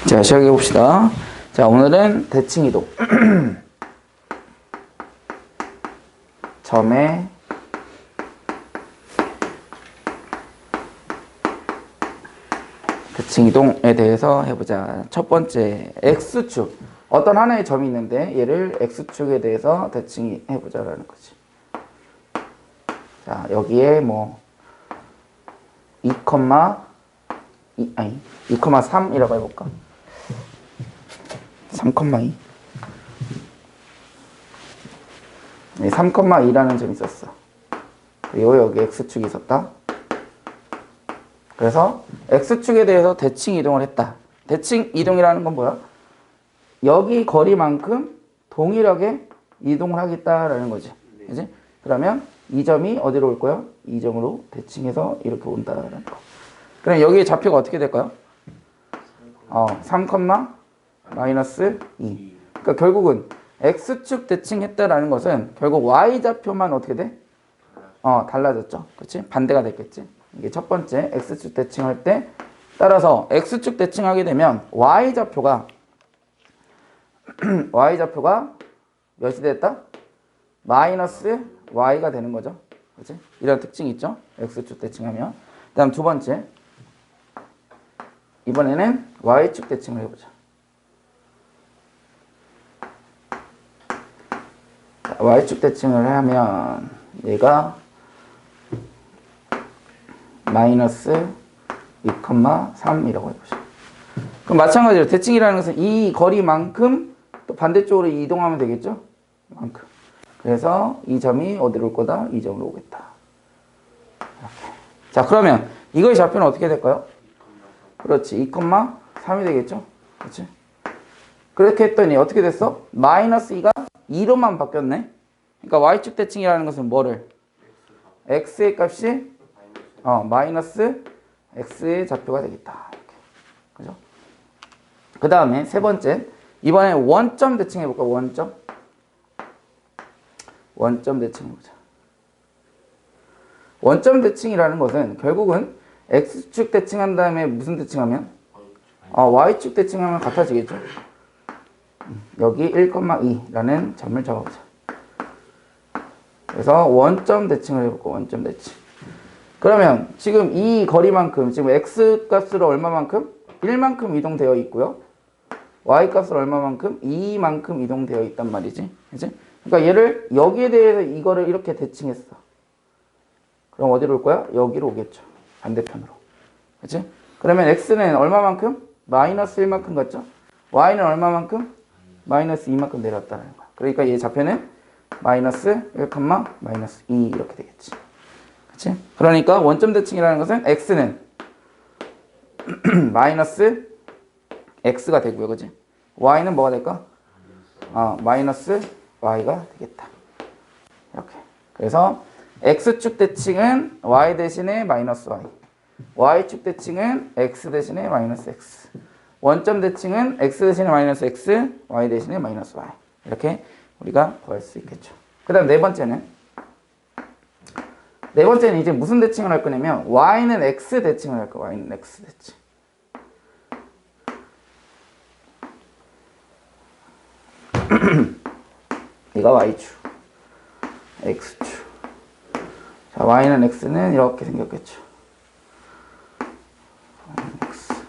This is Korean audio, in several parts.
자, 시작해 봅시다. 자, 오늘은 대칭 이동. 점의 대칭 이동에 대해서 해보자. 첫 번째, X축. 어떤 하나의 점이 있는데 얘를 X축에 대해서 대칭 해보자라는 거지. 자, 여기에 뭐 2,3이라고 해볼까? 3,2. 3,2라는 점이 있었어. 그리고 여기 X축이 있었다. 그래서 X축에 대해서 대칭 이동을 했다. 대칭 이동이라는 건 뭐야? 여기 거리만큼 동일하게 이동을 하겠다라는 거지. 그지? 그러면 이 점이 어디로 올 거야? 이 점으로 대칭해서 이렇게 온다라는 거. 그럼 여기에 좌표가 어떻게 될까요? 3, 마이너스 2. 그러니까 결국은 X축 대칭했다라는 것은 결국 Y좌표만 어떻게 돼? 달라졌죠. 그렇지? 반대가 됐겠지. 이게 첫 번째 X축 대칭할 때 따라서 X축 대칭하게 되면 Y좌표가 몇이 됐다? 마이너스 Y가 되는 거죠. 그렇지? 이런 특징이 있죠. X축 대칭하면. 그 다음 두 번째. 이번에는 Y축 대칭을 해보자. 자, Y축 대칭을 하면 얘가 마이너스 2,3이라고 해보자. 그럼 마찬가지로 대칭이라는 것은 이 거리만큼 또 반대쪽으로 이동하면 되겠죠? 만큼. 그래서 이 점이 어디로 올 거다? 이 점으로 오겠다. 이렇게. 자, 그러면 이거의 좌표는 어떻게 될까요? 그렇지. 2,3이 되겠죠? 그렇지? 그렇게 했더니 어떻게 됐어? 마이너스 2가 2로만 바뀌었네. 그러니까 Y축 대칭이라는 것은 뭐를? X의 값이 마이너스 X의 좌표가 되겠다. 이렇게. 그죠? 그 다음에 세 번째. 이번에 원점 대칭 해볼까? 원점 대칭 해보자. 원점 대칭이라는 것은 결국은 X축 대칭한 다음에 무슨 대칭하면? Y축 대칭하면 같아지겠죠? 여기 1,2라는 점을 잡아보자. 그래서 원점 대칭을 해볼까? 원점 대칭. 그러면 지금 이 거리만큼, 지금 X 값으로 얼마만큼? 1만큼 이동되어 있고요. Y 값으로 얼마만큼? 2만큼 이동되어 있단 말이지. 그치? 그러니까 얘를 여기에 대해서 이거를 이렇게 대칭했어. 그럼 어디로 올 거야? 여기로 오겠죠. 반대편으로. 그치? 그러면 X는 얼마만큼? 마이너스 1만큼 갔죠? Y는 얼마만큼? 마이너스 2만큼 내렸다는 거야. 그러니까 얘 좌표는 마이너스 1, 마이너스 2 이렇게 되겠지. 그치? 그러니까 원점 대칭이라는 것은 X는 마이너스 X가 되고요. 그치? Y는 뭐가 될까? 마이너스 Y가 되겠다. 이렇게. 그래서 X축 대칭은 Y 대신에 마이너스 Y. Y축 대칭은 X 대신에 마이너스 X. 원점 대칭은 X 대신에 마이너스 X, Y 대신에 마이너스 Y. 이렇게 우리가 구할 수 있겠죠. 그 다음 네 번째는 이제 무슨 대칭을 할 거냐면 Y는 X 대칭을 할 거야. Y는 X 대칭. 얘가 Y축, X축. 자, Y는 X는 이렇게 생겼겠죠. X. 이렇게.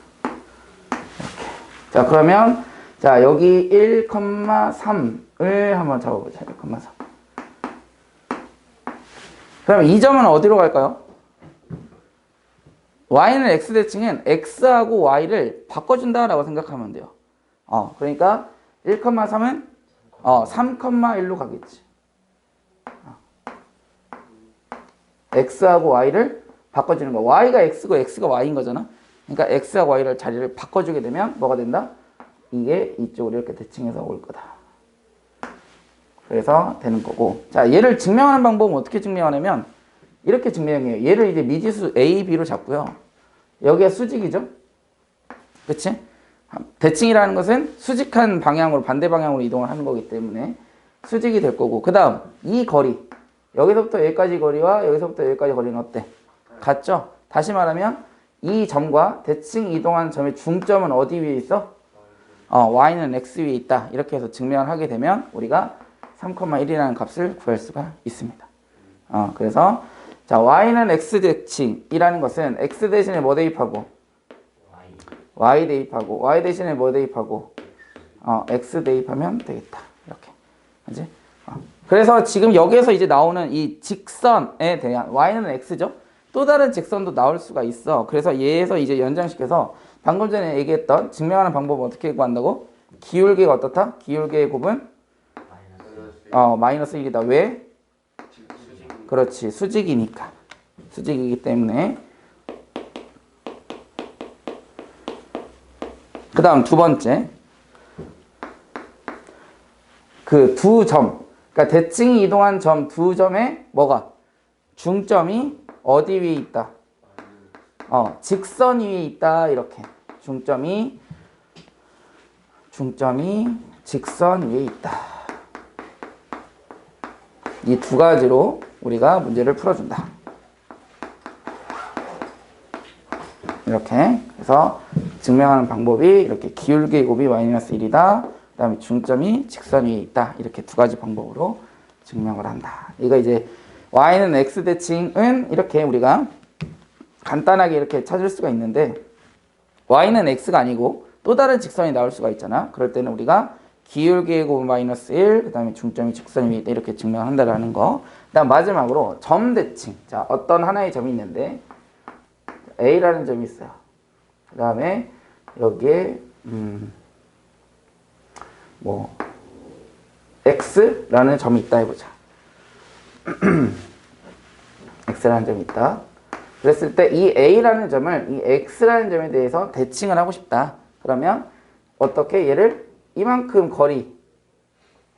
자, 그러면 자, 여기 1,3을 한번 잡아보자. 1,3. 그럼 이 점은 어디로 갈까요? Y는 X 대칭은 X하고 Y를 바꿔준다라고 생각하면 돼요. 그러니까 1,3은 3,1로 가겠지. X하고 Y를 바꿔주는 거. Y가 X고 X가 Y인 거잖아. 그러니까 X하고 Y를 자리를 바꿔주게 되면 뭐가 된다? 이게 이쪽으로 이렇게 대칭해서 올 거다. 그래서 되는 거고. 자, 얘를 증명하는 방법은 어떻게 증명하냐면 이렇게 증명해요. 얘를 이제 미지수 A, B로 잡고요. 여기가 수직이죠? 그치? 대칭이라는 것은 수직한 방향으로, 반대 방향으로 이동을 하는 거기 때문에 수직이 될 거고. 그 다음, 이 거리. 여기서부터 여기까지 거리와 여기서부터 여기까지 거리는 어때? 같죠? 다시 말하면 이 점과 대칭 이동한 점의 중점은 어디 위에 있어? y는 x 위에 있다. 이렇게 해서 증명을 하게 되면 우리가 3,1이라는 값을 구할 수가 있습니다. 그래서 자, y는 x 대칭이라는 것은 x 대신에 뭐 대입하고 y 대입하고 y 대신에 뭐 대입하고 x 대입하면 되겠다. 이렇게. 그지? 그래서 지금 여기에서 이제 나오는 이 직선에 대한 y는 x죠. 또 다른 직선도 나올 수가 있어. 그래서 얘에서 이제 연장시켜서 방금 전에 얘기했던 증명하는 방법은 어떻게 구한다고? 기울기가 어떻다? 기울기의 곱은 마이너스 1이다. 왜? 그렇지. 수직이니까. 수직이기 때문에. 그 다음 두 번째. 그 두 점. 그러니까 대칭이 이동한 점 두 점에 뭐가? 중점이 어디 위에 있다? 직선 위에 있다. 이렇게. 중점이 직선 위에 있다. 이 두 가지로 우리가 문제를 풀어준다. 이렇게. 그래서 증명하는 방법이 이렇게 기울기의 곱이 마이너스 1이다. 그 다음에 중점이 직선 위에 있다. 이렇게 두 가지 방법으로 증명을 한다. 이거 이제 y는 x 대칭은 이렇게 우리가 간단하게 이렇게 찾을 수가 있는데 y는 x가 아니고 또 다른 직선이 나올 수가 있잖아. 그럴 때는 우리가 기울기의 곱 마이너스 1, 그 다음에 중점이 직선 위에 있다. 이렇게 증명한다라는 거. 그 다음 마지막으로 점 대칭. 자, 어떤 하나의 점이 있는데 A라는 점이 있어요. 그 다음에 여기에 X라는 점이 있다 해보자. X라는 점이 있다. 그랬을 때 이 A라는 점을 이 X라는 점에 대해서 대칭을 하고 싶다. 그러면 어떻게 얘를 이만큼 거리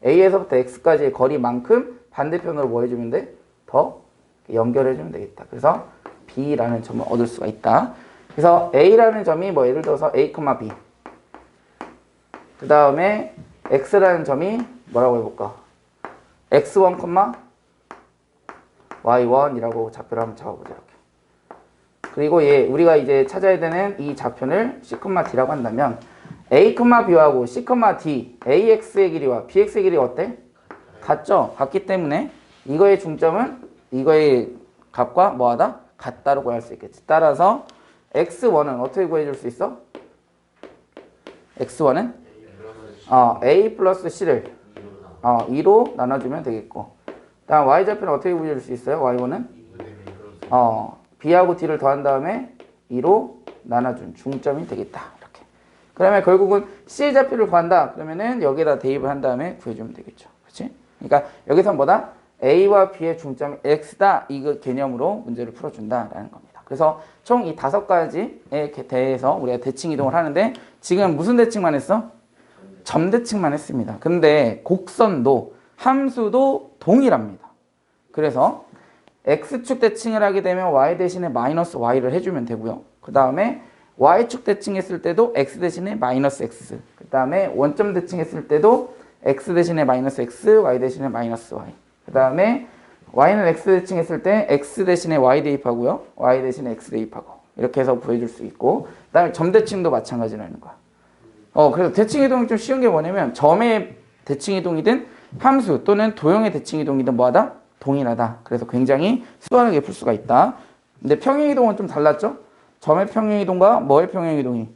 A에서부터 X까지의 거리만큼 반대편으로 뭐 해주면 돼? 더 연결해주면 되겠다. 그래서 B라는 점을 얻을 수가 있다. 그래서 A라는 점이 뭐 예를 들어서 A, B. 그 다음에 X라는 점이 뭐라고 해볼까? X1, Y1이라고 좌표를 한번 잡아보자. 이렇게. 그리고 우리가 이제 찾아야 되는 이 좌표를 C,D라고 한다면 A, B하고 C, D, AX의 길이와 BX의 길이가 어때? 같죠? 같기 때문에 이거의 중점은 이거의 값과 뭐하다? 같다고 구할 수 있겠지. 따라서 X1은 어떻게 구해줄 수 있어? X1은 A 플러스 C를 2로 나눠주면 되겠고, 다음 Y좌표는 어떻게 구해줄 수 있어요? Y1은 B하고 D를 더한 다음에 2로 나눠준 중점이 되겠다. 이렇게. 그러면 결국은 C의 좌표를 구한다. 그러면은 여기다 대입을 한 다음에 구해주면 되겠죠. 그렇지? 그러니까 여기서 뭐다? A와 B의 중점이 X다. 이거 개념으로 문제를 풀어준다라는 겁니다. 그래서 총 이 5가지에 대해서 우리가 대칭 이동을 하는데 지금 무슨 대칭만 했어? 점 대칭만 했습니다. 근데 곡선도 함수도 동일합니다. 그래서 X축 대칭을 하게 되면 Y 대신에 마이너스 Y를 해주면 되고요. 그 다음에 Y축 대칭했을 때도 X 대신에 마이너스 X. 그 다음에 원점 대칭했을 때도 X 대신에 마이너스 X, Y 대신에 마이너스 Y. 그 다음에 Y는 X 대칭했을 때 X 대신에 Y 대입하고요. Y 대신에 X 대입하고. 이렇게 해서 구해줄 수 있고. 그 다음에 점 대칭도 마찬가지라는 거야. 그래서 대칭 이동이 좀 쉬운 게 뭐냐면 점의 대칭 이동이든 함수 또는 도형의 대칭 이동이든 뭐하다? 동일하다. 그래서 굉장히 수월하게 풀 수가 있다. 근데 평행 이동은 좀 달랐죠? 점의 평행 이동과 뭐의 평행 이동이?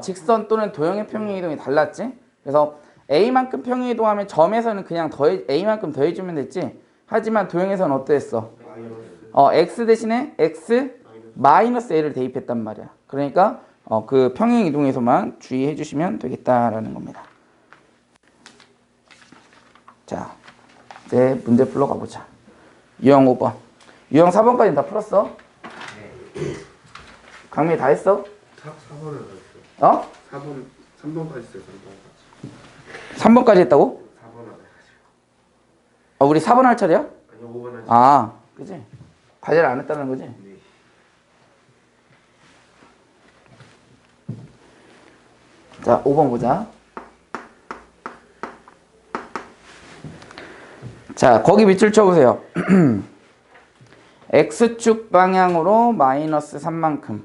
직선 또는 도형의 평행 이동이 달랐지? 그래서 A만큼 평행 이동하면 점에서는 그냥 A만큼 더해주면 됐지? 하지만 도형에서는 어땠어? X 대신에 X 마이너스 A를 대입했단 말이야. 그러니까 그 평행 이동에서만 주의해 주시면 되겠다라는 겁니다. 자, 이제 문제 풀러 가보자. 유형 5번. 유형 4번까지는 다 풀었어? 네. 강미 다 했어? 4번을 했어요. 4번, 3번까지 했어요. 3번까지 했다고? 4번 안 해가지고. 우리 4번 할 차례야? 아니요, 5번 하죠. 그지? 과제를 안 했다는 거지? 네. 자, 5번 보자. 자, 거기 밑줄 쳐보세요. X축 방향으로 마이너스 3만큼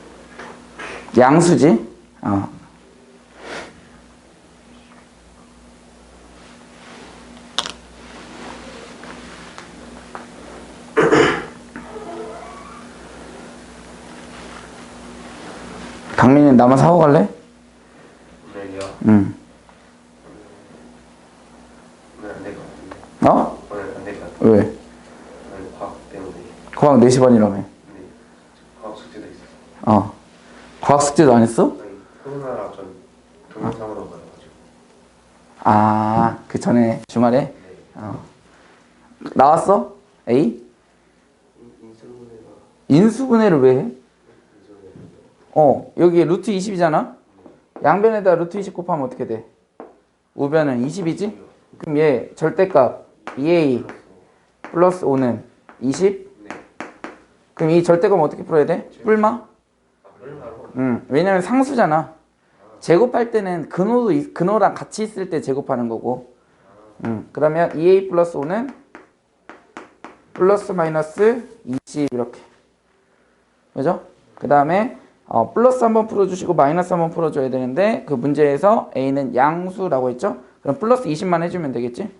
양수지. 강민이 나만 사고 갈래? 오늘요? 응. 오늘 안 될 것 같은데. 오늘 안 될 것 같은데. 왜? 오늘 과학 때문에. 과학 4시 반이라며. 네. 과학 숙제도 있었어. 과학 숙제도 안 했어? 아니, 코로나라 전 동영상으로 봐가지고. 그 전에 주말에? 네. 나왔어? A? 인수분해가 인수분해를 왜 해? 인수분해. 여기 루트 20이잖아? 양변에다 루트 20 곱하면 어떻게 돼? 우변은 20이지? 그럼 얘 절대값 2a 플러스 5는 20? 네. 그럼 이 절대값 어떻게 풀어야 돼? 뿔마? 얼마로? 왜냐면 상수잖아. 제곱할 때는 근호랑 같이 있을 때 제곱하는 거고. 그러면 2a 플러스 5는 플러스 마이너스 20 이렇게. 그죠? 그 다음에 플러스 한번 풀어주시고 마이너스 한번 풀어줘야 되는데 그 문제에서 a는 양수라고 했죠? 그럼 플러스 20만 해주면 되겠지?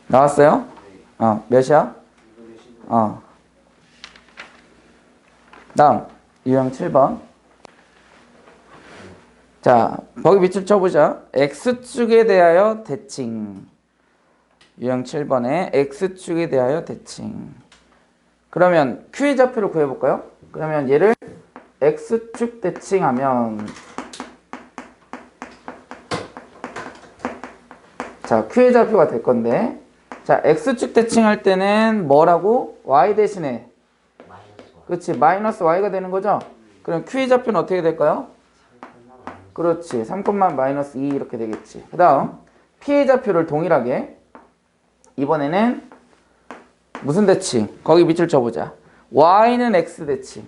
나왔어요? 몇이야? 다음 유형 7번. 자, 거기 밑줄 쳐보자. x축에 대하여 대칭. 유형 7번에 x축에 대하여 대칭. 그러면 q의 좌표를 구해볼까요? 그러면 얘를 x축 대칭하면, 자, q의 좌표가 될 건데, 자, x축 대칭할 때는 뭐라고? y 대신에, 그렇지, 마이너스 y가 되는 거죠? 그럼 q의 좌표는 어떻게 될까요? 그렇지, 3, 마이너스 2 이렇게 되겠지. 그 다음 p의 좌표를 동일하게 이번에는 무슨 대칭? 거기 밑줄 쳐보자. y는 x 대칭.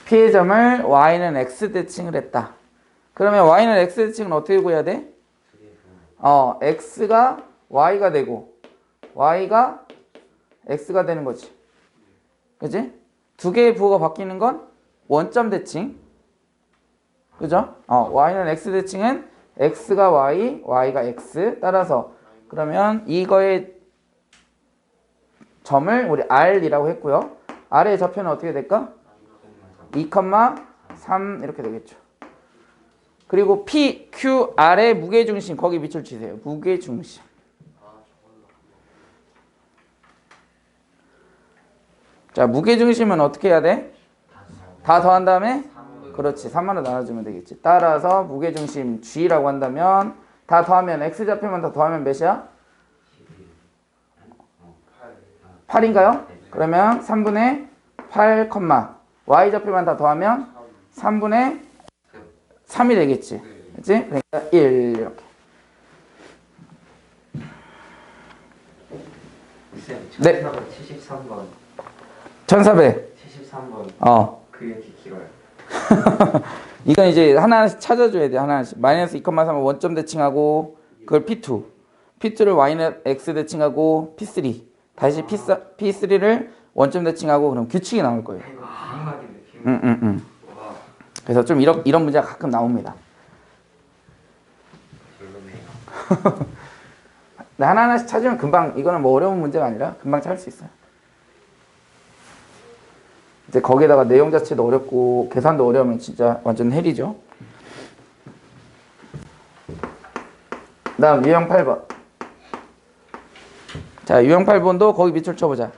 p의 점을 y는 x 대칭을 했다. 그러면 y는 x 대칭은 어떻게 구해야 돼? x가 y가 되고 y가 x가 되는 거지. 그지? 두 개의 부호가 바뀌는 건 원점 대칭. 그죠? y는 x 대칭은 x가 y, y가 x. 따라서 그러면 이거의 점을 우리 r이라고 했고요. r의 좌표는 어떻게 될까? 2, 3 이렇게 되겠죠. 그리고 P, Q, R의 무게중심 거기 밑줄 치세요. 무게중심. 자, 무게중심은 어떻게 해야 돼? 다 더한 다음에? 그렇지, 3만으로 나눠주면 되겠지. 따라서 무게중심 G라고 한다면 다 더하면 X좌표만 다 더하면 몇이야? 8인가요? 그러면 3분의 8, Y좌표만 다 더하면 3분의 3이 되겠지. 그치? 그러니까 1 이렇게. 네. 73번. 1400. 73번. 그 얘기 길어요. 이건 이제 하나씩 찾아줘야 돼. 하나씩. 마이너스 2,3을 원점 대칭하고 그걸 P2. P2를 Y는 X 대칭하고 P3. 다시 P3를 원점 대칭하고 그럼 규칙이 나올 거예요. 그래서 좀 이런 문제가 가끔 나옵니다. 근데 하나하나씩 찾으면 금방, 이거는 뭐 어려운 문제가 아니라 금방 찾을 수 있어요. 이제 거기에다가 내용 자체도 어렵고 계산도 어려우면 진짜 완전 헬이죠. 다음 유형 8번. 자, 유형 8번도 거기 밑줄 쳐보자.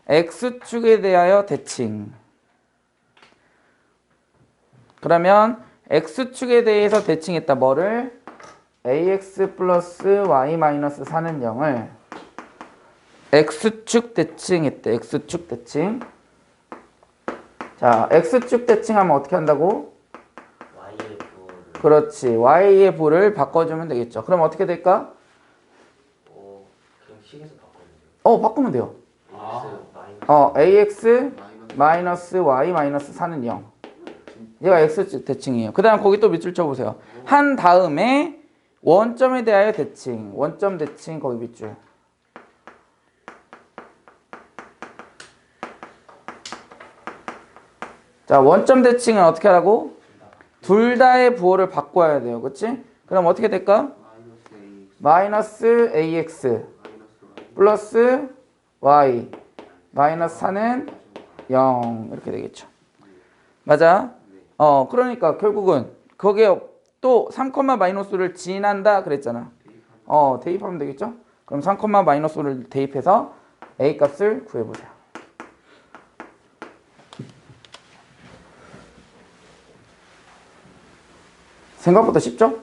x축에 대하여 대칭. 그러면 x축에 대해서 대칭했다. 뭐를? ax 플러스 y 마이너스 4는 0을 x축 대칭했대. x축 대칭. 자, x축 대칭하면 어떻게 한다고? Y의 부호를. 그렇지. y의 부를 바꿔주면 되겠죠. 그럼 어떻게 될까? 그냥 식에서 바꿔주세요. 바꾸면 돼요. 마이너스. ax 마이너스 y 마이너스 4는 0. 얘가 x축 대칭이에요. 그 다음 거기 또 밑줄 쳐보세요. 한 다음에 원점에 대하여 대칭. 원점 대칭 거기 밑줄. 자, 원점 대칭은 어떻게 하라고? 둘 다의 부호를 바꿔야 돼요. 그치? 그럼 어떻게 될까? 마이너스 ax 플러스 y 마이너스 4는 0 이렇게 되겠죠. 맞아? 그러니까 결국은 거기에 또 3, 마이너스를 지난다 그랬잖아. 대입하면 되겠죠? 그럼 3, 마이너스를 대입해서 a 값을 구해보자. 생각보다 쉽죠?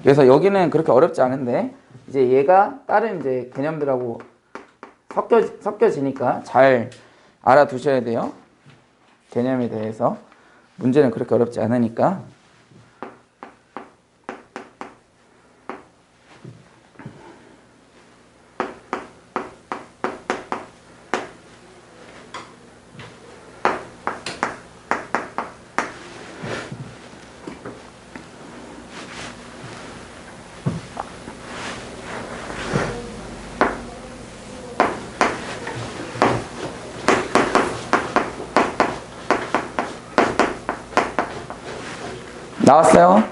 그래서 여기는 그렇게 어렵지 않은데 이제 얘가 다른 이제 개념들하고 섞여지니까 잘 알아두셔야 돼요. 개념에 대해서. 문제는 그렇게 어렵지 않으니까. 나왔어요?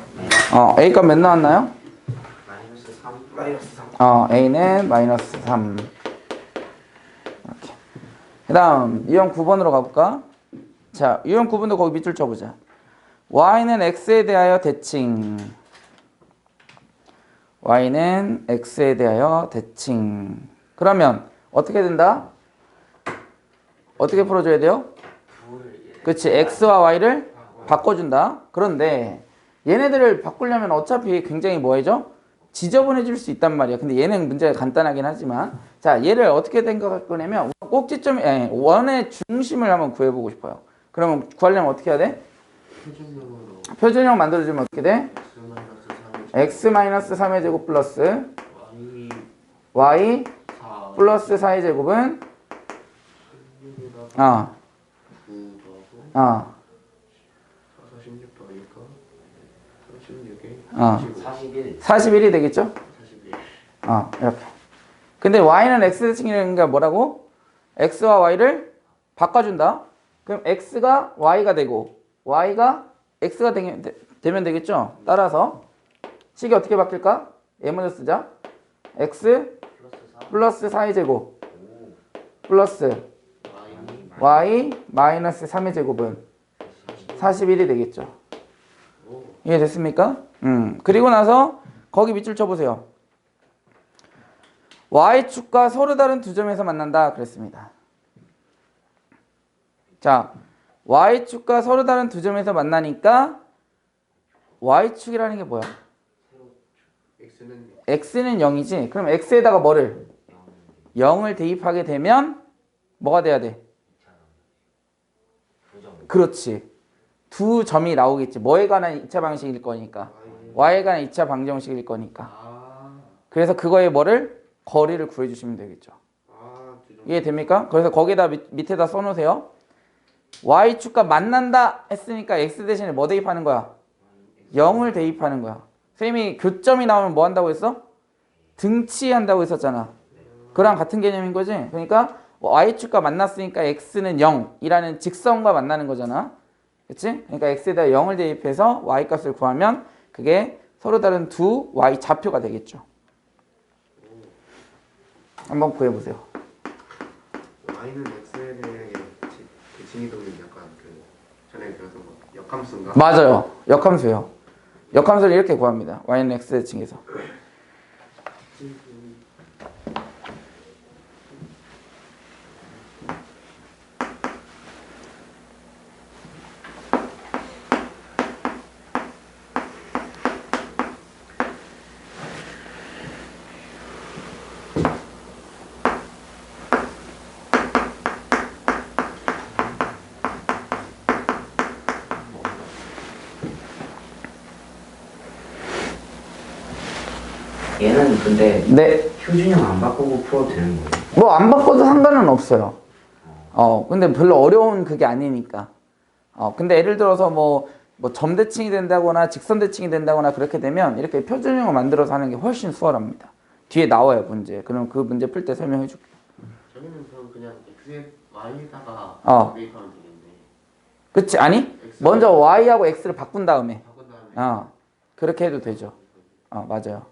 A 값 몇 나왔나요? 마이너스 3. A는 마이너스 3. 이렇게. 그 다음, 유형 9번으로 가볼까? 자, 유형 9번도 거기 밑줄 쳐보자. Y는 X에 대하여 대칭. Y는 X에 대하여 대칭. 그러면, 어떻게 된다? 어떻게 풀어줘야 돼요? 그치, X와 Y를 바꿔준다. 그런데 얘네들을 바꾸려면 어차피 굉장히 뭐해져? 지저분해질 수 있단 말이야. 근데 얘는 문제가 간단하긴 하지만 자, 얘를 어떻게 생각할 거냐면 꼭지점에 원의 중심을 한번 구해보고 싶어요. 그러면 구하려면 어떻게 해야 돼? 표준형 만들어주면 어떻게 돼? x-3의 제곱 플러스 y 플러스 4의 제곱은 41이 되겠죠? 41. 이렇게. 근데 y는 x 대칭이니까 뭐라고? x와 y를 바꿔준다. 그럼 x가 y가 되고 y가 x가 되면 되겠죠? 따라서 식이 어떻게 바뀔까? 얘 먼저 쓰자. x 플러스 4의 제곱 플러스 y 마이너스 3의 제곱은 41이 되겠죠. 이해됐습니까? 그리고 나서 거기 밑줄 쳐보세요. y축과 서로 다른 두 점에서 만난다 그랬습니다. 자, y축과 서로 다른 두 점에서 만나니까 y축이라는 게 뭐야? x는 0이지. 그럼 x에다가 뭐를? 0을 대입하게 되면 뭐가 돼야 돼? 그렇지. 두 점이 나오겠지. 뭐에 관한 2차 방식일 거니까. y에 관한 2차 방정식일 거니까. 그래서 그거에 뭐를? 거리를 구해주시면 되겠죠. 이해됩니까? 그래서 거기다 밑에다 써놓으세요. y축과 만난다 했으니까 x 대신에 뭐 대입하는 거야? 0을 대입하는 거야. 선생님이 교점이 나오면 뭐 한다고 했어? 등치한다고 했었잖아. 그랑 같은 개념인 거지. 그러니까 y축과 만났으니까 x는 0이라는 직선과 만나는 거잖아. 그치? 그러니까 x에다 0을 대입해서 y 값을 구하면 그게 서로 다른 두 y 좌표가 되겠죠. 한번 구해보세요. y는 x에 대해 대칭 이동은 약간 그 전에 배웠던 거 역함수인가? 맞아요. 역함수예요. 역함수를 이렇게 구합니다. y는 x 대칭에서. 얘는 근데 네. 표준형 안 바꾸고 풀어도 되는 거예요? 뭐 안 바꿔도 상관은 없어요. 근데 별로 어려운 그게 아니니까. 근데 예를 들어서 뭐 뭐 점대칭이 된다거나 직선대칭이 된다거나 그렇게 되면 이렇게 표준형을 만들어서 하는 게 훨씬 수월합니다. 뒤에 나와요 문제. 그럼 그 문제 풀 때 설명해 줄게. 저희는 그럼 그냥 x, y에다가 대입하면 되겠네. 그치? 아니 X, 먼저 y하고 x를 바꾼 다음에 바꾼 다음에 그렇게 해도 되죠. 맞아요.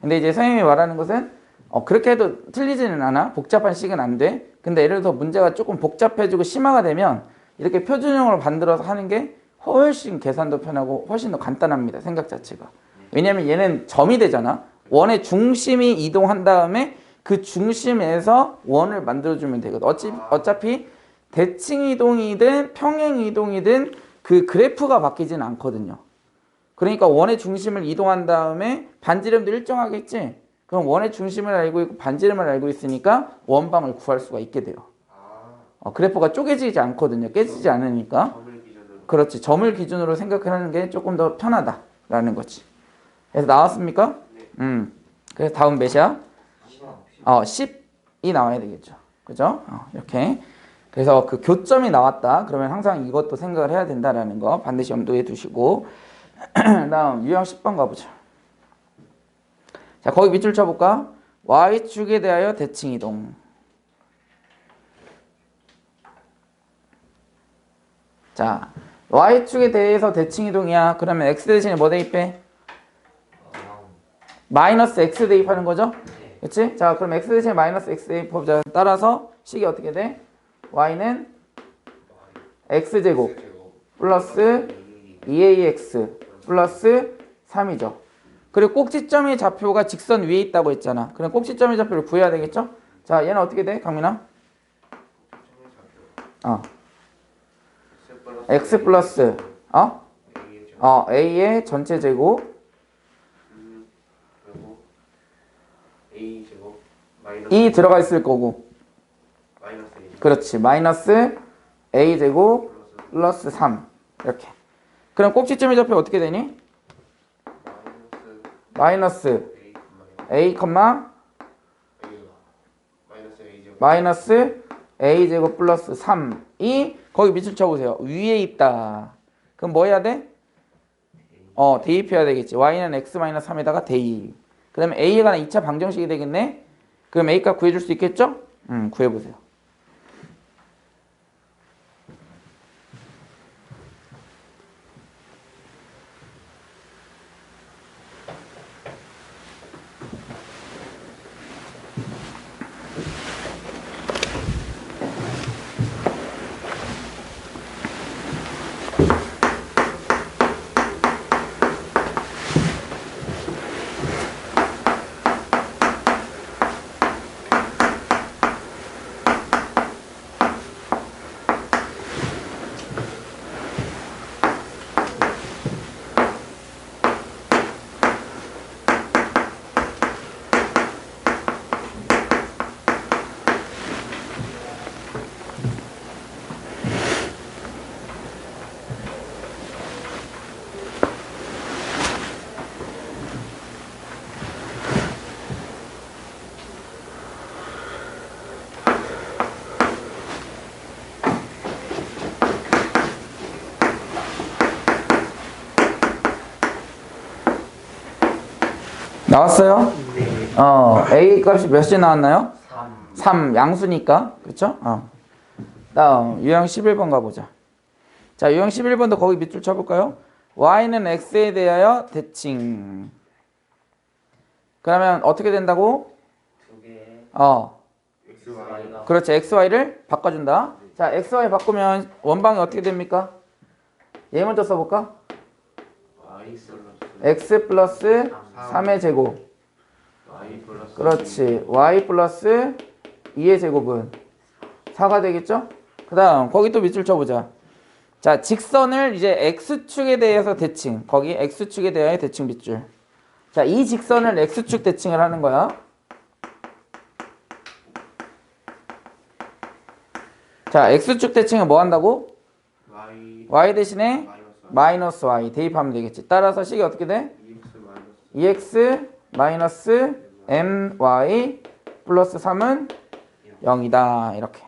근데 이제 선생님이 말하는 것은 그렇게 해도 틀리지는 않아. 복잡한 식은 안 돼. 근데 예를 들어서 문제가 조금 복잡해지고 심화가 되면 이렇게 표준형으로 만들어서 하는 게 훨씬 계산도 편하고 훨씬 더 간단합니다. 생각 자체가. 왜냐면 얘는 점이 되잖아. 원의 중심이 이동한 다음에 그 중심에서 원을 만들어주면 되거든. 어차피 대칭 이동이든 평행 이동이든 그 그래프가 바뀌진 않거든요. 그러니까 원의 중심을 이동한 다음에 반지름도 일정하겠지? 그럼 원의 중심을 알고 있고 반지름을 알고 있으니까 원방을 구할 수가 있게 돼요. 그래프가 쪼개지지 않거든요. 깨지지 않으니까. 점을 기준으로. 그렇지. 점을 기준으로 생각하는 게 조금 더 편하다라는 거지. 그래서 나왔습니까? 네. 그래서 다음 몇이야? 10이 나와야 되겠죠. 그죠? 이렇게. 그래서 그 교점이 나왔다. 그러면 항상 이것도 생각을 해야 된다라는 거 반드시 염두에 두시고. 다음 유형 10번 가보자. 자, 거기 밑줄 쳐볼까? Y축에 대하여 대칭 이동. 자, Y축에 대해서 대칭 이동이야. 그러면 X 대신에 뭐 대입해? 마이너스 X 대입하는 거죠? 그치? 자, 그럼 X 대신에 마이너스 X 대입하자. 따라서 식이 어떻게 돼? Y는 X제곱 플러스 2AX 플러스 3이죠. 그리고 꼭지점의 좌표가 직선 위에 있다고 했잖아. 그럼 꼭지점의 좌표를 구해야 되겠죠? 자, 얘는 어떻게 돼? 강민아? X 플러스 A의 전체 제곱 그리고 a 제곱 마이너스 2 들어가 있을 거고 마이너스 a 그렇지. 마이너스 A 제곱 플러스 3 이렇게. 그럼 꼭지점의 좌표 어떻게 되니? 마이너스 a A, 마이너스 a 제곱 마이너스 A 제곱 플러스 3이 거기 밑줄 쳐보세요. 위에 있다. 그럼 뭐 해야 돼? 대입해야 되겠지. Y는 X 마이너스 3에다가 대입. 그 다음에 A에 관한 2차 방정식이 되겠네. 그럼 A값 구해줄 수 있겠죠? 구해보세요. 나왔어요? A 값이 몇이 나왔나요? 3 양수니까. 그쵸? 다음 유형 11번 가보자. 자, 유형 11번도 거기 밑줄 쳐볼까요? Y는 X에 대하여 대칭. 그러면 어떻게 된다고? 그렇지. XY를 바꿔준다. 자, XY 바꾸면 원방이 어떻게 됩니까? 얘 먼저 써볼까? X 플러스 3의 제곱. 그렇지. Y 플러스 2의 제곱은 4가 되겠죠? 그 다음 거기 또 밑줄 쳐보자. 자, 직선을 이제 X축에 대해서 대칭. 거기 X축에 대하여 대칭 밑줄. 자, 이 직선을 X축 대칭을 하는 거야. 자, X축 대칭은 뭐 한다고? Y 대신에 마이너스 Y 대입하면 되겠지. 따라서 식이 어떻게 돼? 2x 마이너스 my 플러스 3은 0이다. 이렇게.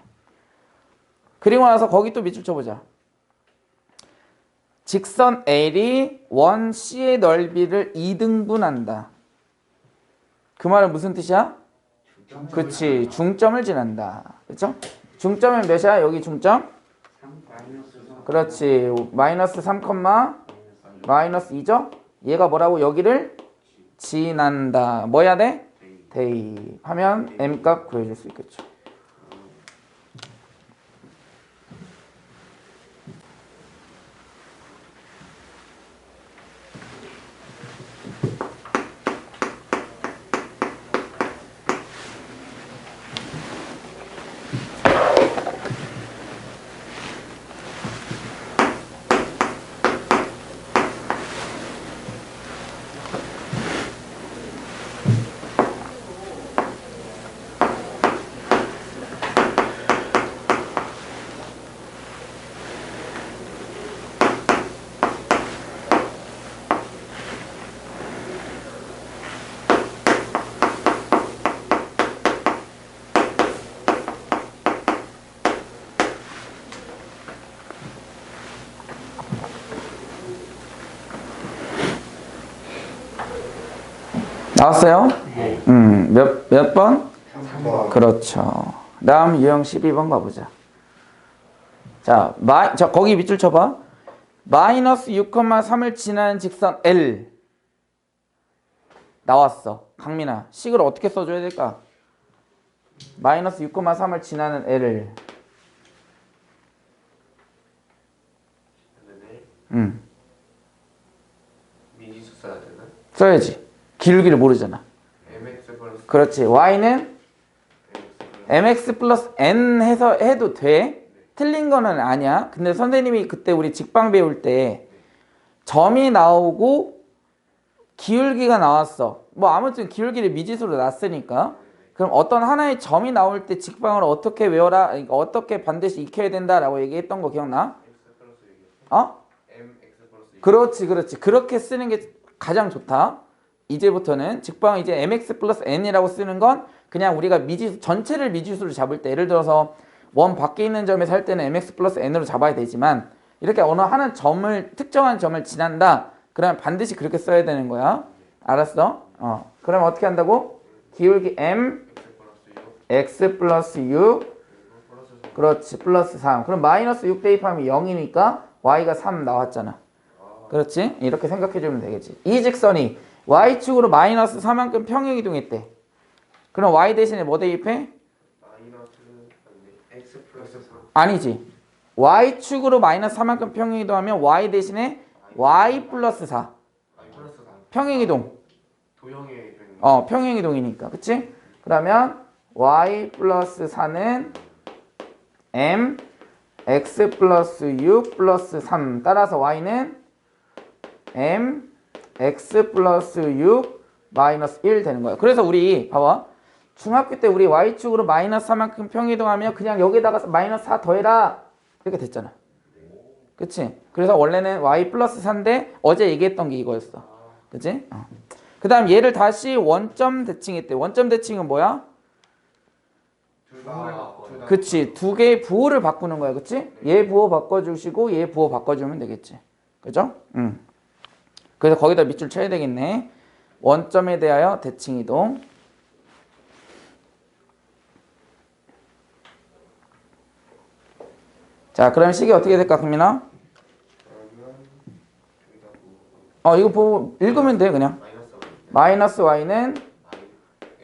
그리고 나서 거기 또 밑줄 쳐보자. 직선 L이 원 C의 넓이를 2등분한다. 그 말은 무슨 뜻이야? 그치, 중점을 지난다. 그쵸? 중점은 몇이야? 여기 중점? 3 마이너스 4. 그렇지. 마이너스 3, 마이너스 2죠? 얘가 뭐라고? 여기를 지난다. 뭐 해야 돼? 대입 하면 M값 구해줄 수 있겠죠. 나왔어요? 네. 몇 번? 3번. 그렇죠. 다음 유형 12번 가보자. 자, 거기 밑줄 쳐봐. 마이너스 6,3을 지나는 직선 L. 나왔어. 강민아, 식을 어떻게 써줘야 될까? 마이너스 6,3을 지나는 L을. 미지수 써야 되나? 써야지. 기울기를 모르잖아. mx 플러스 그렇지. y는 mx 플러스 n 해서 해도 돼. 틀린 거는 아니야. 근데 선생님이 그때 우리 직방 배울 때 점이 나오고 기울기가 나왔어. 뭐 아무튼 기울기를 미지수로 놨으니까. 그럼 어떤 하나의 점이 나올 때 직방을 어떻게 외워라, 그러니까 어떻게 반드시 익혀야 된다라고 얘기했던 거 기억나? 어? mx 플러스 그렇지. 그렇게 쓰는 게 가장 좋다. 이제부터는 직방 이제 mx 플러스 n이라고 쓰는 건 그냥 우리가 미지수 전체를 미지수로 잡을 때, 예를 들어서 원 밖에 있는 점에 살 때는 mx 플러스 n으로 잡아야 되지만 이렇게 어느 하나 점을 특정한 점을 지난다. 그러면 반드시 그렇게 써야 되는 거야. 알았어? 그럼 어떻게 한다고? 기울기 m x 플러스 6 그렇지 플러스 3. 그럼 마이너스 6 대입하면 0이니까 y가 3 나왔잖아. 그렇지? 이렇게 생각해 주면 되겠지. 이 직선이 y축으로 마이너스 4만큼 평행이동했대. 그럼 y 대신에 뭐 대입해? 마이너스 x 플러스 3 아니지. y축으로 마이너스 4만큼 평행이동하면 y 대신에 y 플러스 4. y 플러스 3 평행이동. 도형의 된 평행이동이니까. 그치? 그러면 y 플러스 4는 m x 플러스 6 플러스 3. 따라서 y는 m x 플러스 6 마이너스 1 되는 거예요. 그래서 우리 봐봐. 중학교 때 우리 y축으로 마이너스 4만큼 평이동하면 그냥 여기다가 마이너스 4 더해라 이렇게 됐잖아. 그치? 그래서 원래는 y 플러스 4인데 어제 얘기했던 게 이거였어. 그치? 그 다음 얘를 다시 원점 대칭했대. 원점 대칭은 뭐야? 그치? 두 개의 부호를 바꾸는 거야. 그치? 얘 부호 바꿔주시고 얘 부호 바꿔주면 되겠지. 그죠? 그래서 거기다 밑줄 쳐야 되겠네. 원점에 대하여 대칭이동. 자, 그럼 식이 어떻게 될까, 금민아? 그러면 여기다 뭐 이거 보고 읽으면 돼, 그냥. 마이너스 y 마이너스 y는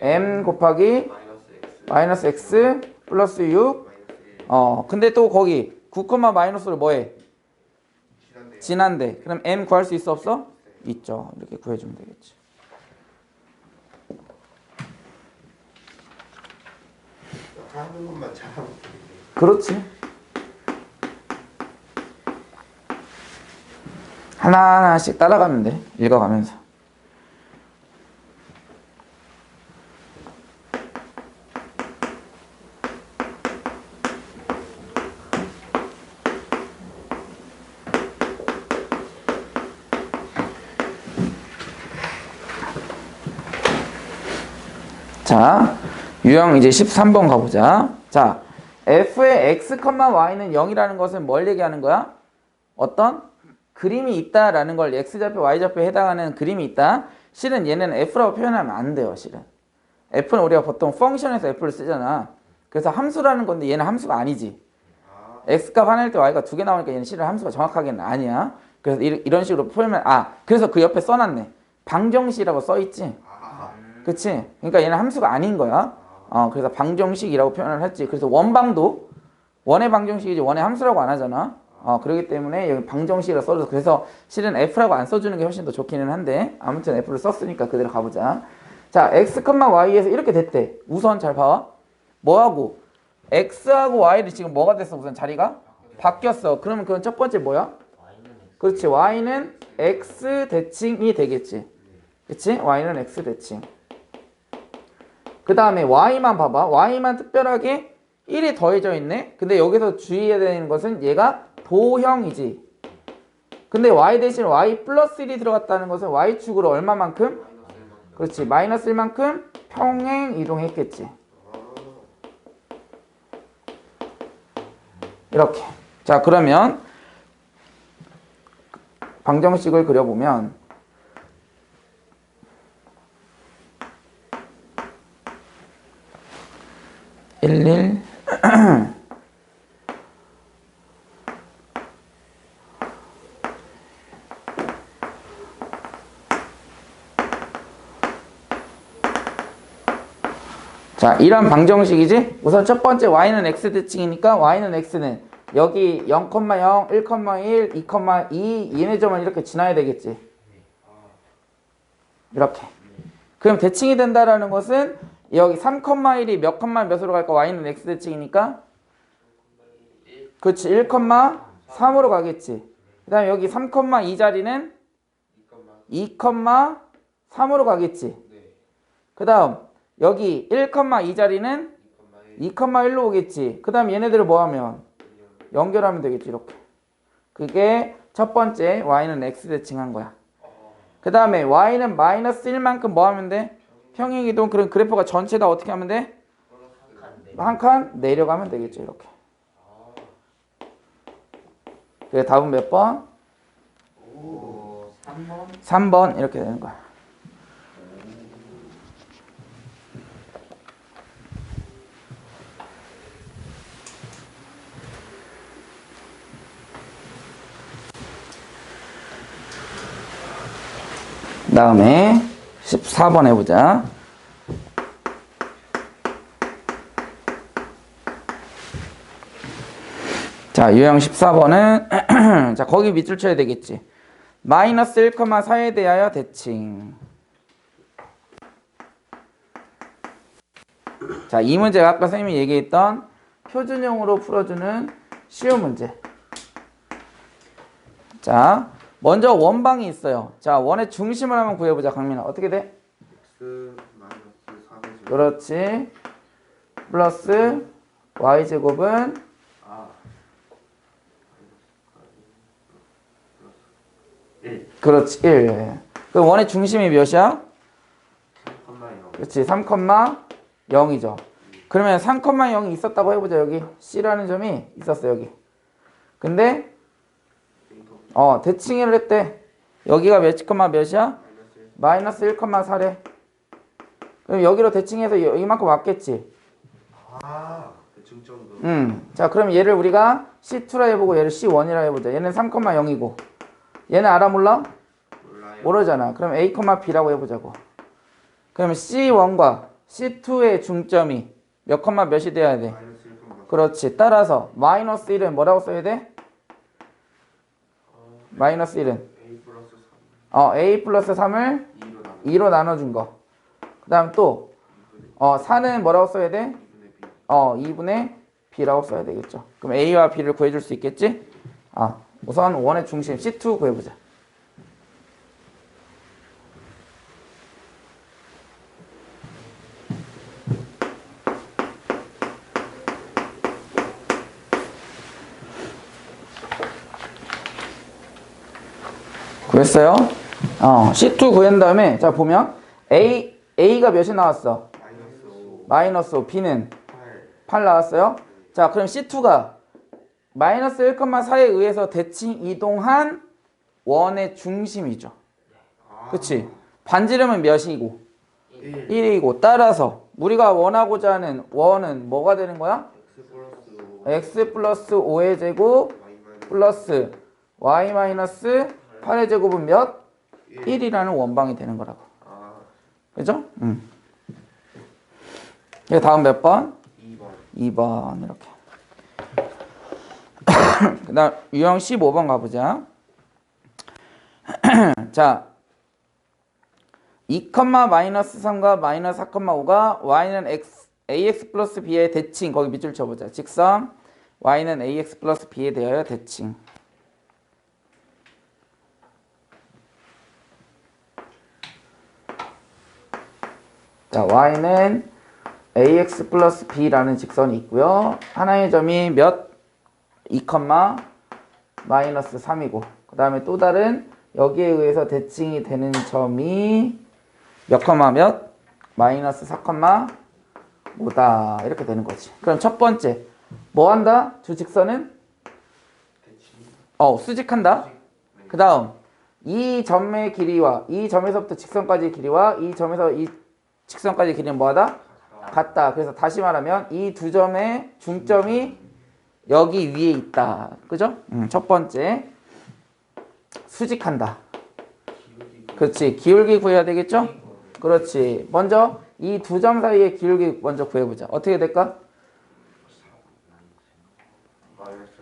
m 곱하기 마이너스 x 마이너스 x 플러스 6. 마이너스 1 근데 또 거기 9, 마이너스를 뭐해? 지난데 진한데. 그럼 m 구할 수 있어, 없어? 있죠. 이렇게 구해주면 되겠지. 하는 것만 잘하면 되는데 그렇지. 하나하나씩 따라가면 돼. 읽어가면서. 자, 유형 이제 13번 가보자. 자, f의 x, y는 0이라는 것은 뭘 얘기하는 거야? 어떤 그림이 있다라는 걸 x좌표, y좌표에 해당하는 그림이 있다. 실은 얘는 f라고 표현하면 안 돼요. 실은 f는 우리가 보통 펑션에서 f를 쓰잖아. 그래서 함수라는 건데 얘는 함수가 아니지. x값 하나일 때 y가 두 개 나오니까 얘는 실은 함수가 정확하게는 아니야. 그래서 이런 식으로 표현하면 그래서 그 옆에 써놨네. 방정식이라고 써있지. 그치? 그러니까 얘는 함수가 아닌 거야. 그래서 방정식이라고 표현을 했지. 그래서 원방도 원의 방정식이지 원의 함수라고 안 하잖아. 그렇기 때문에 여기 방정식이라고 써줘서 그래서 실은 f라고 안 써주는 게 훨씬 더 좋기는 한데 아무튼 f를 썼으니까 그대로 가보자. 자, x, y에서 이렇게 됐대. 우선 잘 봐. 뭐하고? x하고 y를 지금 뭐가 됐어? 우선 자리가 바뀌었어. 그러면 그건 첫 번째 뭐야? 그렇지. y는 x 대칭이 되겠지. 그치? y는 x 대칭. 그 다음에 y만 봐봐. y만 특별하게 1이 더해져 있네. 근데 여기서 주의해야 되는 것은 얘가 도형이지. 근데 y 대신 y 플러스 1이 들어갔다는 것은 y축으로 얼마만큼? 그렇지. 마이너스 1만큼 평행 이동했겠지. 이렇게. 자, 그러면 방정식을 그려보면 11 자, 이런 방정식이지? 우선 첫 번째 y는 x 대칭이니까 y는 x는 여기 0,0, 1,1, 2,2 얘네 점을 이렇게 지나야 되겠지. 이렇게. 그럼 대칭이 된다라는 것은 여기 3,1이 몇 컴마 몇으로 갈까? y는 x 대칭이니까 그렇지. 1,3으로 가겠지. 그 다음에 여기 3,2 자리는 2,3으로 가겠지. 그 다음 여기 1,2 자리는 2,1로 오겠지. 그 다음 얘네들을 뭐하면 연결하면 되겠지. 이렇게. 그게 첫 번째 y는 x 대칭한 거야. 그 다음에 y는 마이너스 1만큼 뭐 하면 돼? 평행이동. 그럼 그래프가 전체 다 어떻게 하면 돼? 한 칸 내려가면 되겠죠. 이렇게. 그래 답은 몇 번? 3번. 3번 이렇게 되는 거야. 다음에 14번 해보자. 자, 유형 14번은 자, 거기 밑줄 쳐야 되겠지. 마이너스 1,4에 대하여 대칭. 자, 이 문제가 아까 선생님이 얘기했던 표준형으로 풀어주는 쉬운 문제. 자, 먼저 원방이 있어요. 자, 원의 중심을 한번 구해보자. 강민아 어떻게 돼? x 마이너스 4배 그렇지. 플러스 y제곱은 그렇지 1. 그 원의 중심이 몇이야? 3,0 그렇지 3,0이죠. 그러면 3,0이 있었다고 해보자. 여기 C라는 점이 있었어 여기. 근데 대칭을 했대. 여기가 몇 컴마 몇이야? 마이너스 1,4래. 그럼 여기로 대칭해서 이만큼 왔겠지. 대칭점도. 자, 그럼 얘를 우리가 C2라 해보고 얘를 C1이라 해보자. 얘는 3,0이고 얘는 알아 몰라? 몰라요. 모르잖아. 그럼 A, B라고 해보자고. 그럼 C1과 C2의 중점이 몇 컴마 몇이 돼야 돼? 마이너스 1,4. 그렇지. 따라서 마이너스 1은 뭐라고 써야 돼? 마이너스 1은 a 플러스 3. A 플러스 3을 2로 2로 나눠준 거. 그 다음 또 4는 뭐라고 써야 돼? 2분의 B라고 써야 되겠죠. 그럼 A와 B를 구해줄 수 있겠지? 우선 원의 중심 C2 구해보자. 구했어요? C2 구한 다음에 자 보면 A가 몇이 나왔어? 마이너스 5. B는 8 나왔어요? 자 그럼 C2가 마이너스 1,4에 의해서 대칭 이동한 원의 중심이죠. 아, 그치? 반지름은 몇이고 1 1이고 따라서 우리가 원하고자 하는 원은 뭐가 되는 거야? x 플러스 5 x 플러스 5의 제곱 y 마이너스 플러스 y 마이너스 8의 제곱은 몇? 1. 1이라는 원방이 되는 거라고. 아, 그죠? 그 다음 몇 번? 2번 2번 이렇게. 그 다음 유형 15번 가보자. 자 2, 마이너스 3과 마이너스 4,5가 y는 ax 플러스 b의 대칭. 거기 밑줄 쳐보자. 직선 y는 ax 플러스 b에 대하여 대칭. 자 y는 ax 플러스 b라는 직선이 있고요. 하나의 점이 몇? 2, 마이너스 3이고 그 다음에 또 다른 여기에 의해서 대칭이 되는 점이 몇 컴마 몇? 마이너스 4, 뭐다 이렇게 되는 거지. 그럼 첫 번째 뭐 한다? 주직선은 수직한다. 그 다음 이 점의 길이와 이 점에서부터 직선까지의 길이와 이 점에서 이 직선까지의 길이는 뭐하다? 같다. 그래서 다시 말하면 이 두 점의 중점이 여기 위에 있다. 그죠? 첫 번째 수직한다. 그렇지. 기울기 구해야 되겠죠? 그렇지. 먼저 이 두 점 사이의 기울기 먼저 구해보자. 어떻게 될까? 마이너스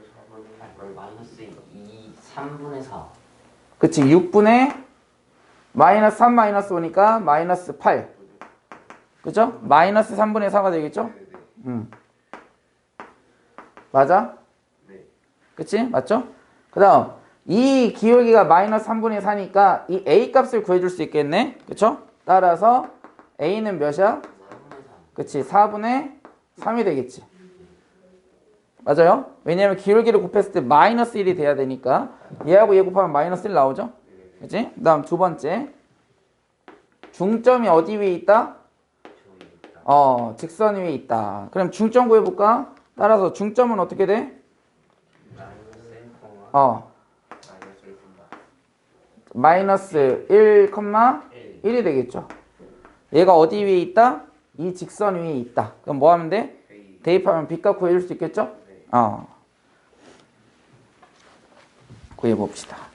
4번 마이너스 2, 3분의 4. 그치. 6분의 마이너스 3 마이너스 5니까 마이너스 8. 그죠? 마이너스 3분의 4가 되겠죠? 네네 맞아? 네. 그치? 맞죠? 그 다음 이 기울기가 마이너스 3분의 4니까 이 a 값을 구해줄 수 있겠네. 그쵸? 따라서 a는 몇이야? 4분의 3. 그치? 4분의 3이 되겠지. 맞아요? 왜냐면 기울기를 곱했을 때 마이너스 1이 돼야 되니까 얘하고 얘 곱하면 마이너스 1 나오죠? 그치? 그 다음 두 번째 중점이 어디 위에 있다? 직선 위에 있다. 그럼 중점 구해볼까? 따라서 중점은 어떻게 돼? 마이너스 1, 1이 되겠죠. 얘가 어디 위에 있다? 이 직선 위에 있다. 그럼 뭐 하면 돼? A 대입하면 B값 구해줄 수 있겠죠? 구해봅시다.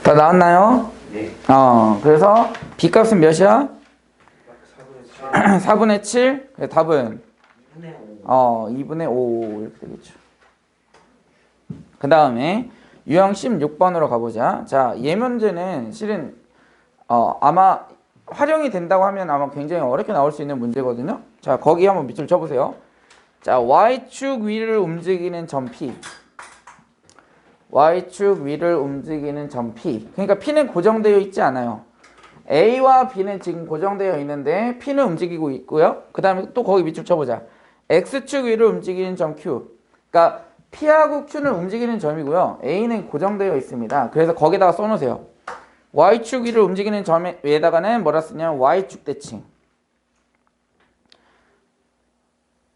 다 나왔나요? 네 그래서 B값은 몇이야? 4분의 4 4분의 7. 답은 2분의 5. 2분의 5 이렇게 되겠죠. 그 다음에 유형 16번으로 가보자. 자, 얘 문제는 실은 아마 활용이 된다고 하면 아마 굉장히 어렵게 나올 수 있는 문제거든요. 자, 거기 한번 밑줄 쳐보세요. 자, Y축 위를 움직이는 점 P. Y축 위를 움직이는 점 P. 그러니까 P는 고정되어 있지 않아요. A와 B는 지금 고정되어 있는데 P는 움직이고 있고요. 그 다음에 또 거기 밑줄 쳐보자. X축 위를 움직이는 점 Q. 그러니까 P하고 Q는 움직이는 점이고요. A는 고정되어 있습니다. 그래서 거기다가 써놓으세요. Y축 위를 움직이는 점 위에다가는 뭐라 쓰냐면 Y축 대칭.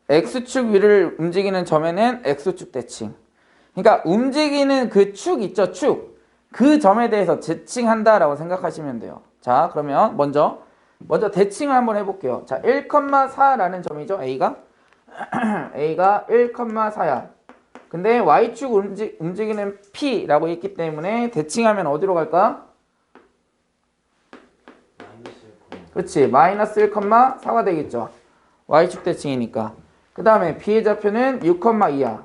X축 위를 움직이는 점에는 X축 대칭. 그러니까 움직이는 그 축 있죠, 축. 그 점에 대해서 대칭한다라고 생각하시면 돼요. 자, 그러면 먼저 대칭을 한번 해볼게요. 자, 1,4라는 점이죠, A가. A가 1,4야. 근데 Y축 움직이는 P라고 있기 때문에 대칭하면 어디로 갈까? 그렇지, 마이너스 1,4가 되겠죠. Y축 대칭이니까. 그 다음에 B의 좌표는 6,2야.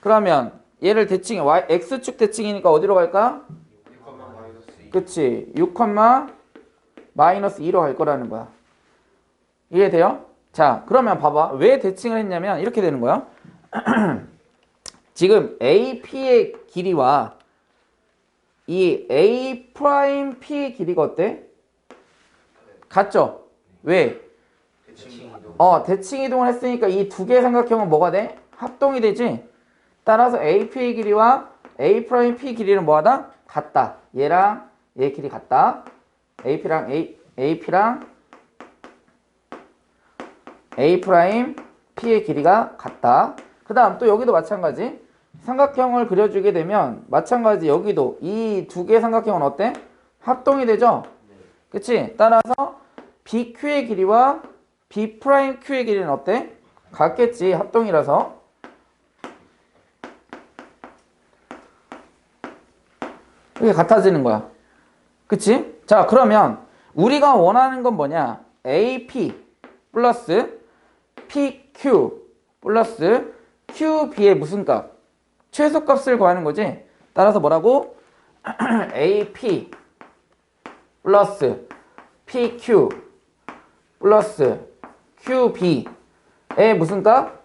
그러면 얘를 대칭해. X축 대칭이니까 어디로 갈까? 6,-2. 그치, 6,-2로 갈 거라는 거야. 이해돼요? 자, 그러면 봐봐. 왜 대칭을 했냐면 이렇게 되는 거야. 지금 AP의 길이와 이 A'P의 길이가 어때? 같죠? 왜? 대칭 이동. 대칭 이동을 했으니까 이 두 개의 삼각형은 뭐가 돼? 합동이 되지? 따라서 AP의 길이와 A'P 길이는 뭐하다? 같다. 얘랑 얘 길이 같다. AP랑 A'P의 길이가 같다. 그 다음 또 여기도 마찬가지. 삼각형을 그려주게 되면 마찬가지 여기도 이 두 개의 삼각형은 어때? 합동이 되죠? 그치? 따라서 BQ의 길이와 B'Q의 길이는 어때? 같겠지. 합동이라서. 이게 같아지는 거야. 그치? 자, 그러면 우리가 원하는 건 뭐냐? AP 플러스 PQ 플러스 QB의 무슨 값? 최소값을 구하는 거지. 따라서 뭐라고? AP 플러스 PQ 플러스 QB의 무슨 값?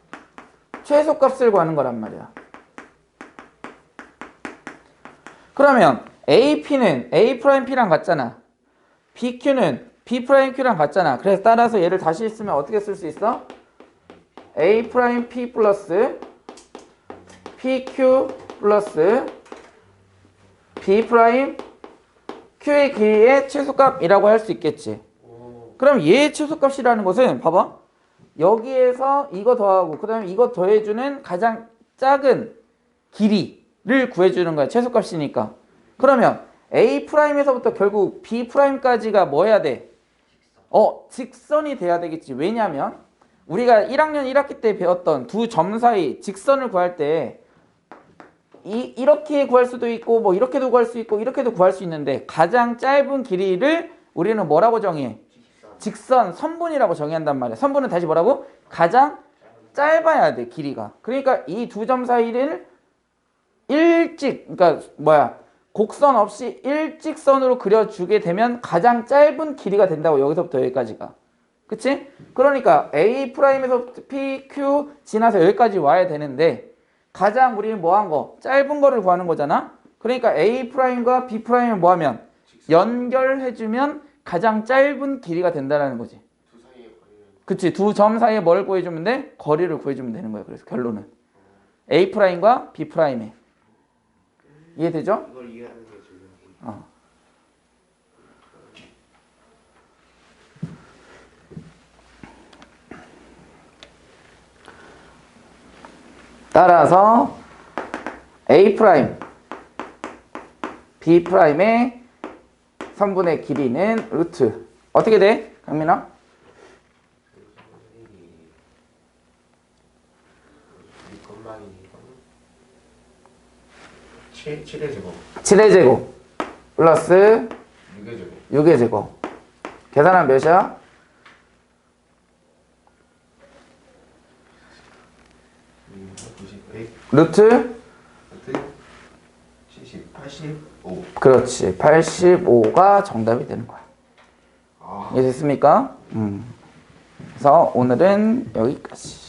최소값을 구하는 거란 말이야. 그러면 AP는 A'P랑 같잖아. BQ는 B'Q랑 같잖아. 그래서 따라서 얘를 다시 쓰면 어떻게 쓸 수 있어? A'P 플러스 PQ 플러스 B'Q의 길이의 최소값이라고 할 수 있겠지. 그럼 얘의 최소값이라는 것은 봐봐. 여기에서 이거 더하고 그 다음에 이거 더해주는 가장 작은 길이를 구해주는 거야. 최소값이니까. 그러면 A'에서부터 결국 B'까지가 뭐 해야 돼? 직선이 돼야 되겠지. 왜냐면 우리가 1학년 1학기 때 배웠던 두 점 사이 직선을 구할 때 이렇게 구할 수도 있고 뭐 이렇게도 구할 수 있고 이렇게도 구할 수 있는데 가장 짧은 길이를 우리는 뭐라고 정의해? 직선 선분이라고 정의한단 말이야. 선분은 다시 뭐라고? 가장 짧아야 돼, 길이가. 그러니까 이 두 점 사이를 그러니까 곡선 없이 일직선으로 그려주게 되면 가장 짧은 길이가 된다고. 여기서부터 여기까지가. 그치? 그러니까 A'에서부터 PQ 지나서 여기까지 와야 되는데 가장 우리는 뭐 한 거? 짧은 거를 구하는 거잖아? 그러니까 A'과 B'을 뭐 하면? 연결해주면 가장 짧은 길이가 된다는 거지. 두 사이의 거리는 그치? 두 점 사이에 뭘 구해주면 돼? 거리를 구해주면 되는 거야. 그래서 결론은 A'과 B'에. 이해되죠? 이걸 이해하는 게 중요해. 따라서 A', B'의 선분의 길이는 루트. 어떻게 돼? 강민아? 7의 제곱 7의 제곱 플러스 6의 제곱 6의 제곱. 계산하면 몇이야? 100 루트? 70 85. 그렇지. 85가 정답이 되는 거야. 아. 이해됐습니까? 그래서 오늘은 여기까지.